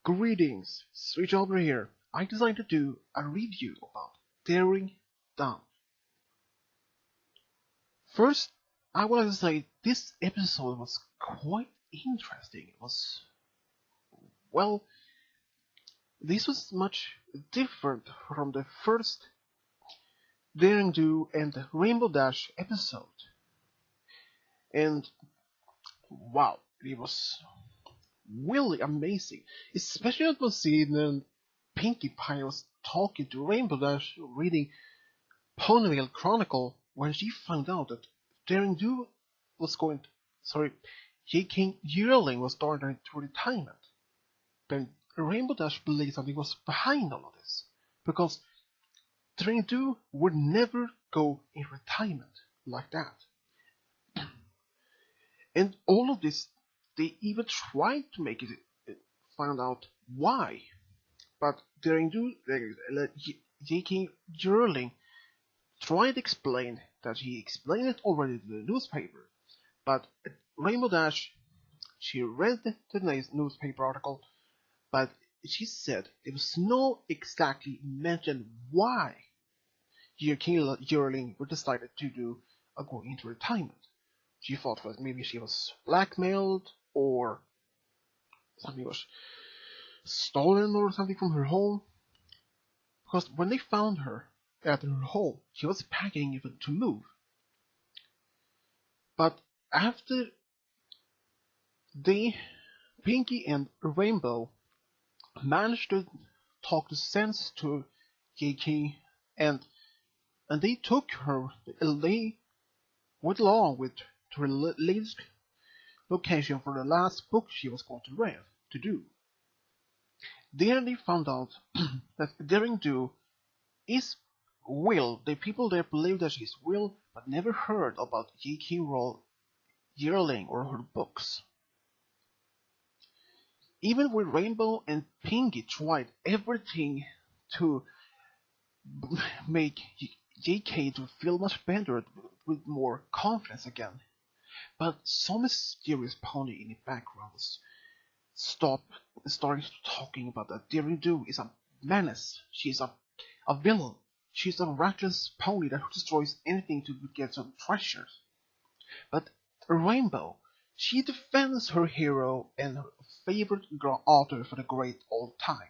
Greetings, Switch over here. I decided to do a review about Daring Down. First, I want to say this episode was quite interesting. Well, this was much different from the first Daring Do and Rainbow Dash episode. And wow, it was really amazing. Especially at the scene when Pinkie Pie was talking to Rainbow Dash, reading Ponyville Chronicle, when she found out that Daring Do was going to, J.K. Yearling was going to retirement. Then Rainbow Dash believed something was behind all of this, because Daring Do would never go in retirement like that. And all of this, they even tried to make it find out why. But Daring Do, J.K. Yearling tried to explain that he explained it already to the newspaper. But Rainbow Dash, she read the newspaper article, but she said there was no exactly mention why J.K. Yearling would decided to do a go into retirement. She thought that maybe she was blackmailed or something was stolen or something from her home. Because when they found her at her home, she was packing even to move. But after Pinkie and Rainbow managed to talk sense to J.K. and they took her, they went along with to her latest location for the last book she was going to read to do. There they found out that Daring Do is Will. The people there believe that she's Will, but never heard about J.K. Yearling or her books. Even when Rainbow and Pinkie tried everything to make J.K. to feel much better with more confidence again, but some mysterious pony in the background started talking about that Daring Do is a menace. She's a villain. She's a reckless pony that destroys anything to get some treasures. But Rainbow, she defends her hero and her favorite author for the great old time.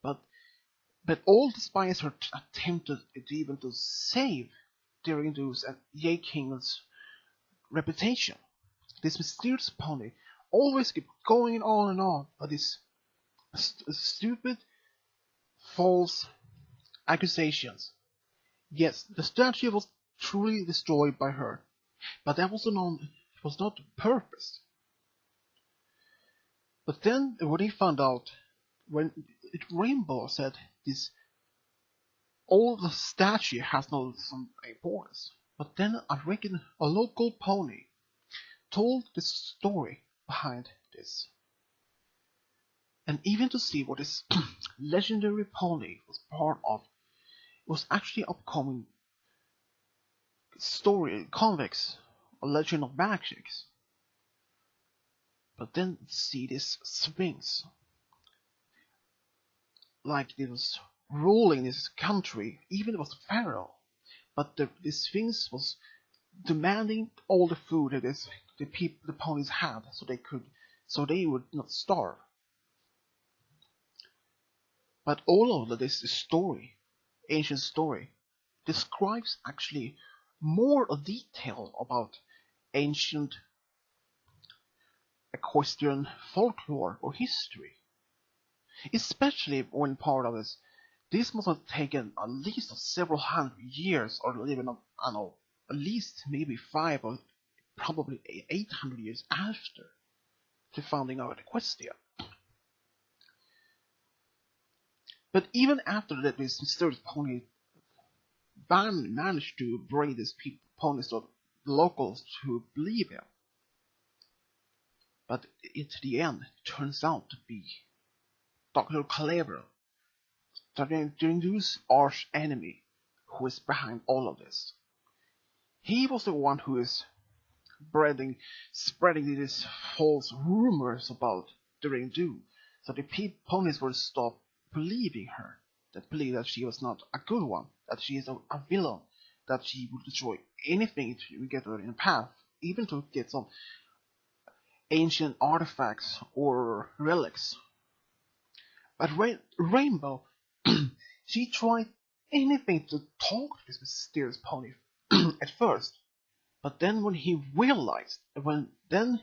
But all despite her attempted even to save Daring Do's and J.K.'s reputation. This mysterious pony always kept going on and on about this stupid, false accusations. Yes, the statue was truly destroyed by her, but that was not the purpose. But then when he found out, when Rainbow said this, all the statue has no some importance. But then I reckon a local pony told the story behind this. And even to see what this legendary pony was part of was actually upcoming story Convex, a Legend of Magics. But then see this Sphinx, like it was ruling this country, even it was Pharaoh. But the Sphinx was demanding all the food that the ponies had, so they would not starve. But all of this story, ancient story, describes actually more detail about ancient equestrian folklore or history. Especially when part of this must have taken at least several hundred years, or even, I don't know, at least maybe 5 or probably 800 years after the founding of Equestria. But even after that, this mysterious pony ban managed to bring these ponies to the locals to believe him. But at the end, it turns out to be Dr. Calabro, Daring Do's arch enemy, who is behind all of this. He was the one who is spreading these false rumors about Daring Do, So the ponies would stop believing her, that believe that she was not a good one, that she is a villain, that she would destroy anything to get her in a path, even to get some ancient artifacts or relics. But Rainbow, she tried anything to talk to this mysterious pony at first, but then when he realized, then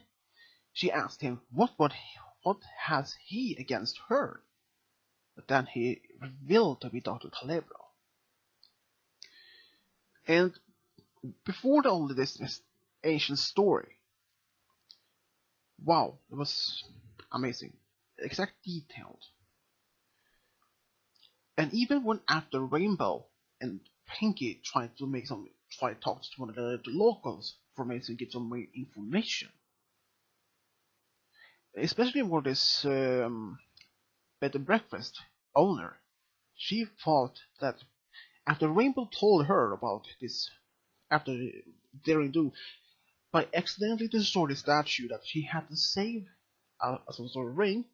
she asked him what has he against her? But then he revealed to be Dr. Calabro. And before all this ancient story, wow, it was amazing, exact detailed. And even when after Rainbow and Pinky tried to talk to one of the locals for maybe to get some more information, especially for this bed and breakfast owner, she thought that after Rainbow told her about this, after Daring Do, by accidentally destroyed the statue, that she had to save some sort of ring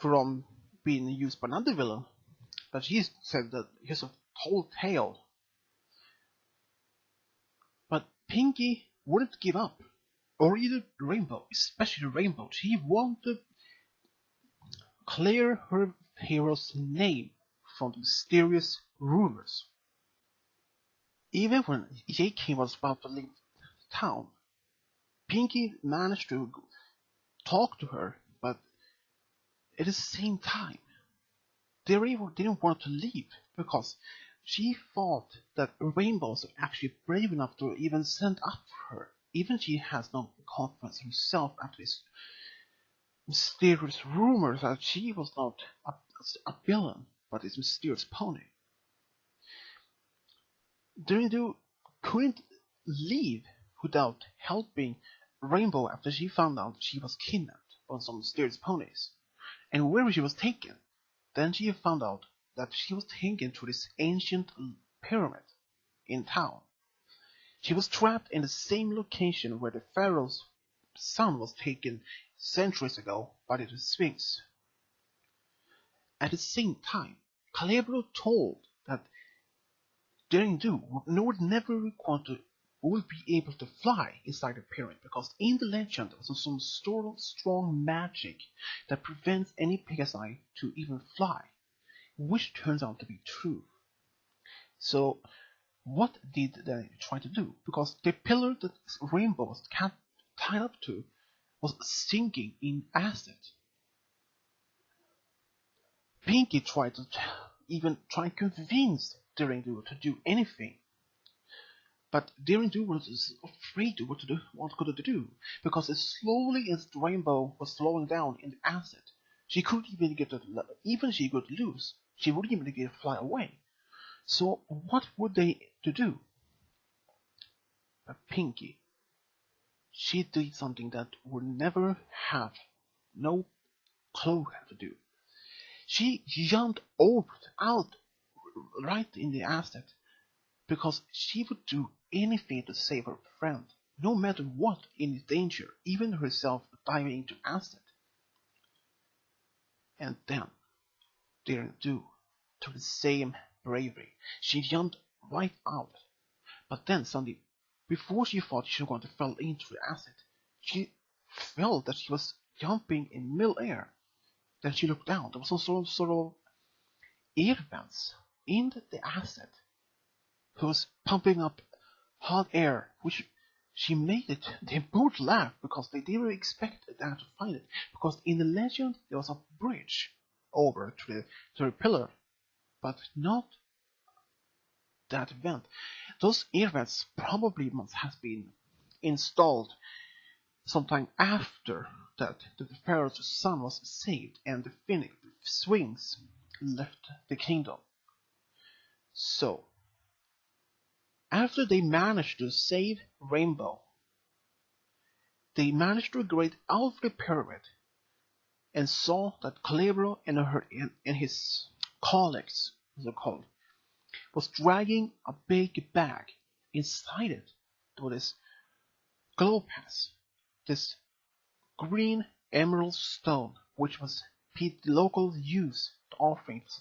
from being used by another villain. But she said that here's a whole tale. But Pinky wouldn't give up, or either Rainbow, especially Rainbow. She wanted to clear her hero's name from the mysterious rumors. Even when J.K. was about to leave town, Pinky managed to talk to her, but at the same time, Daring didn't want to leave because she thought that Rainbow was actually brave enough to even stand up for her. Even she has no confidence in herself after this mysterious rumors that she was not a villain, but this mysterious pony. Daring Do couldn't leave without helping Rainbow after she found out she was kidnapped by some mysterious ponies. And where she was taken, then she found out that she was taken to this ancient pyramid in town. She was trapped in the same location where the pharaoh's son was taken centuries ago by the Sphinx. At the same time, Calabro told that Daring Do would never would be able to fly inside the pyramid because in the legend there was some strong magic that prevents any Pegasi to even fly, which turns out to be true. So what did they try to do? Because the pillar that Rainbow was tied up to was sinking in acid. Pinky tried to convince Daring Do to do anything. But Daring Do was afraid of what could it do, because as slowly as the Rainbow was slowing down in the acid, she couldn't even she could lose. She wouldn't even get to fly away. So what would they to do? But Pinky, she did something that would never have no clue how to do. She jumped out right in the acid because she would do anything to save her friend, no matter what in danger, even herself diving into acid. And then, Daring Do, to the same bravery, she jumped right out. But then suddenly, before she thought she was going to fall into the acid, she felt that she was jumping in mid-air. Then she looked down. There was some sort of air vents in the acid, who was pumping up hot air, which she made it. They both laughed because they didn't expect that to find it. Because in the legend there was a bridge over to the pillar, but not that vent. Those air vents probably must have been installed sometime after that the pharaoh's son was saved and the Phoenix Sphinx left the kingdom. So after they managed to save Rainbow, they managed to get out of the pyramid and saw that Calabro and his colleagues, as they're called, was dragging a big bag. Inside it was this glow pass, this green emerald stone, which was the local use offerings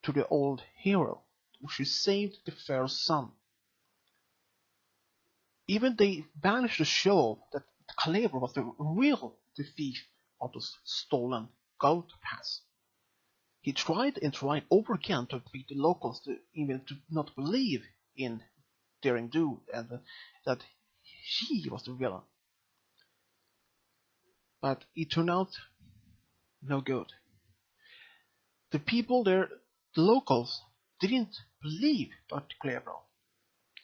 to the old hero, which saved the pharaoh's son. Even they managed to show that Clever was the real thief of those stolen gold pass. He tried and tried over again to beat the locals to even to not believe in Daring Do and that he was the villain. But it turned out no good. The people there, the locals, didn't believe Dr. Clever.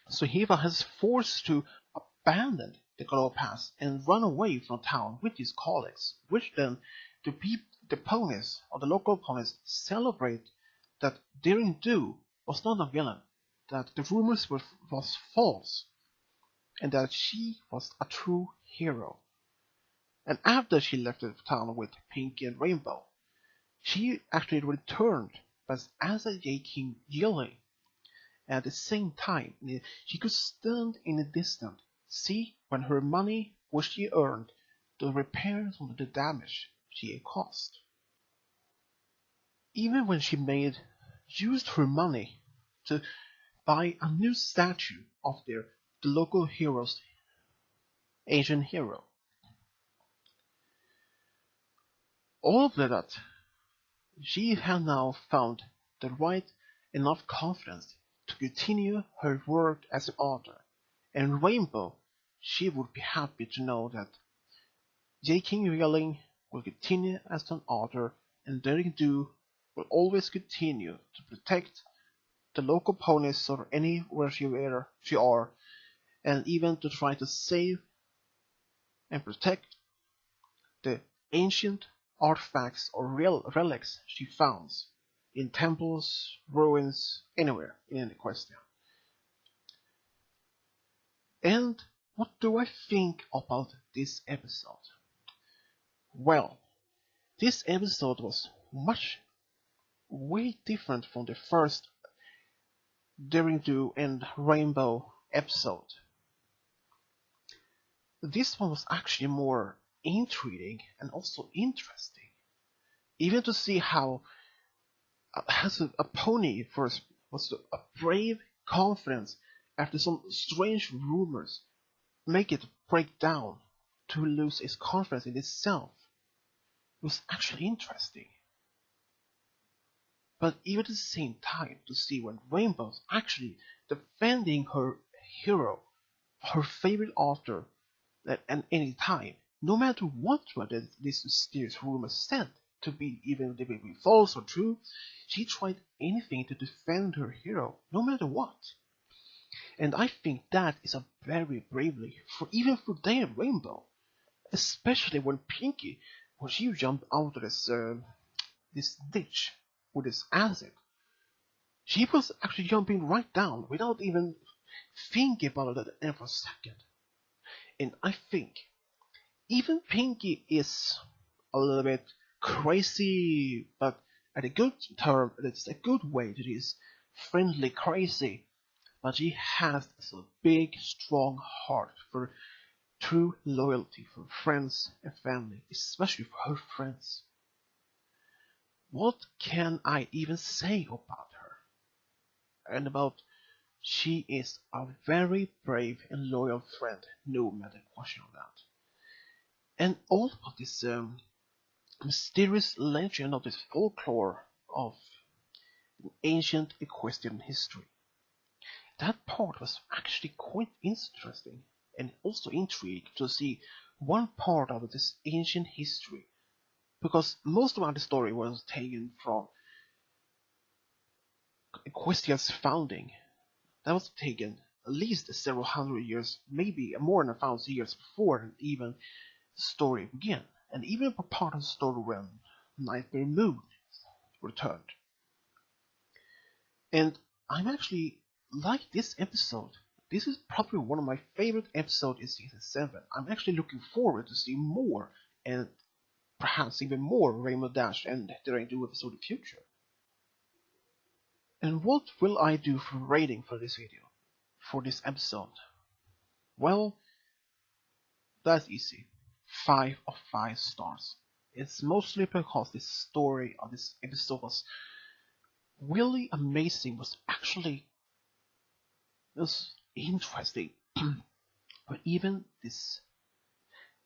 So he was forced to abandon the Gold Pass and run away from town with his colleagues, which then the ponies, or the local ponies, celebrate that Daring Do was not a villain, that the rumors was false, and that she was a true hero. And after she left the town with Pinky and Rainbow, she actually returned, but as a J-King yearling. At the same time, she could stand in the distance, see when her money which she earned to repair some of the damage she had caused. Even when she used her money to buy a new statue of the local hero's Asian hero. All of that, she had now found the right enough confidence to continue her work as an author, and Rainbow, she would be happy to know that J.K. Rowling will continue as an author, and Daring Do will always continue to protect the local ponies or anywhere she are, and even to try to save and protect the ancient artifacts or relics she finds in temples, ruins, anywhere in Equestria. And what do I think about this episode? Well, this episode was way different from the first Daring Do and Rainbow episode. This one was actually more intriguing and also interesting. Even to see how a pony first was a brave confidence after some strange rumors make it break down to lose its confidence in itself. It was actually interesting. But even at the same time to see when Rainbow's actually defending her hero, her favorite author, at any time, no matter what this mysterious rumor said to be, even if it be false or true, she tried anything to defend her hero, no matter what. And I think that is a very bravely, even for their Rainbow, especially when Pinky, when she jumped out of this ditch with this acid, she was actually jumping right down without even thinking about it even for a second. And I think even Pinky is a little bit crazy, but at a good term, it's a good way. It is friendly crazy, but she has a big, strong heart for true loyalty for friends and family, especially for her friends. What can I even say about her? And about she is a very brave and loyal friend, no matter question of that. And all of this mysterious legend of this folklore of ancient Equestrian history. That part was actually quite interesting and also intriguing to see one part of this ancient history, because most of the story was taken from Equestria's founding. That was taken at least several hundred years, maybe more than 1,000 years before even the story began, and even a part of the story when Nightmare Moon returned. And I'm actually like this episode. This is probably one of my favorite episodes in season 7. I'm actually looking forward to see more, and perhaps even more Rainbow Dash and Daring Do episode in the future. And what will I do for rating for this video, for this episode? Well, that's easy. 5 of 5 stars. It's mostly because the story of this episode was really amazing, was interesting, but even this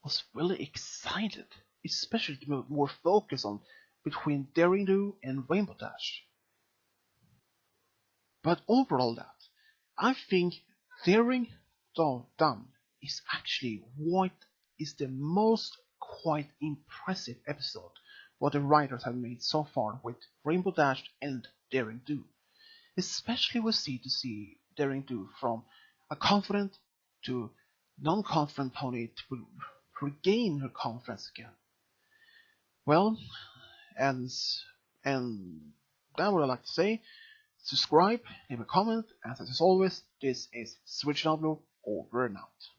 was really excited, especially the more focus on between Daring Do and Rainbow Dash. But overall that, I think Daring Done is actually what is the most quite impressive episode what the writers have made so far with Rainbow Dash and Daring Do. Especially to see Daring Do from a confident to non-confident pony to regain her confidence again. Well, and and that what I like to say. Subscribe, leave a comment, and as always, this is Switch W over and out.